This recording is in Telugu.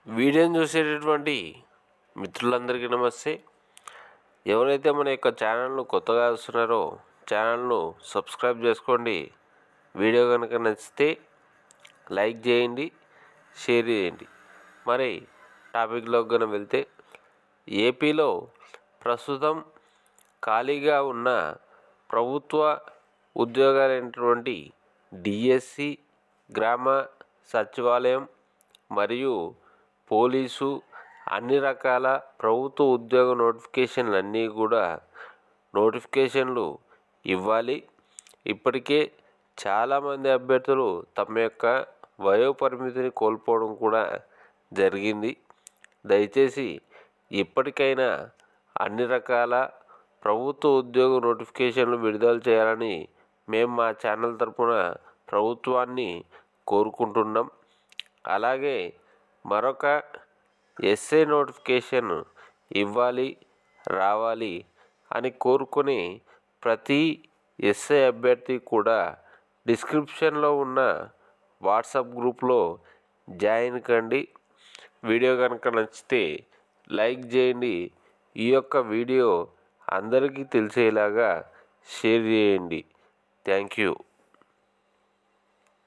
వీడియోని చూసేటటువంటి మిత్రులందరికీ నమస్తే. ఎవరైతే మన యొక్క ఛానల్ను కొత్తగా వస్తున్నారో ఛానల్ను సబ్స్క్రైబ్ చేసుకోండి. వీడియో కనుక నచ్చితే లైక్ చేయండి, షేర్ చేయండి. మరి టాపిక్లోకి కనుక వెళ్తే, ఏపీలో ప్రస్తుతం ఖాళీగా ఉన్న ప్రభుత్వ ఉద్యోగాలైనటువంటి డిఎస్సి, గ్రామ సచివాలయం మరియు పోలీసు అన్ని రకాల ప్రభుత్వ ఉద్యోగ నోటిఫికేషన్లు అన్నీ కూడా నోటిఫికేషన్లు ఇవ్వాలి. ఇప్పటికే చాలామంది అభ్యర్థులు తమ యొక్క వయోపరిమితిని కోల్పోవడం కూడా జరిగింది. దయచేసి ఇప్పటికైనా అన్ని రకాల ప్రభుత్వ ఉద్యోగ నోటిఫికేషన్లు విడుదల చేయాలని మేము మా ఛానల్ తరఫున ప్రభుత్వాన్ని కోరుకుంటున్నాం. అలాగే మరొక ఎస్ఏ నోటిఫికేషన్ ఇవ్వాలి, రావాలి అని కోరుకుని ప్రతి ఎస్ఏ అభ్యర్థి కూడా డిస్క్రిప్షన్లో ఉన్న వాట్సాప్ గ్రూప్లో జాయిన్ కండి. వీడియో కనుక నచ్చితే లైక్ చేయండి. ఈ యొక్క వీడియో అందరికీ తెలిసేలాగా షేర్ చేయండి. Thank you.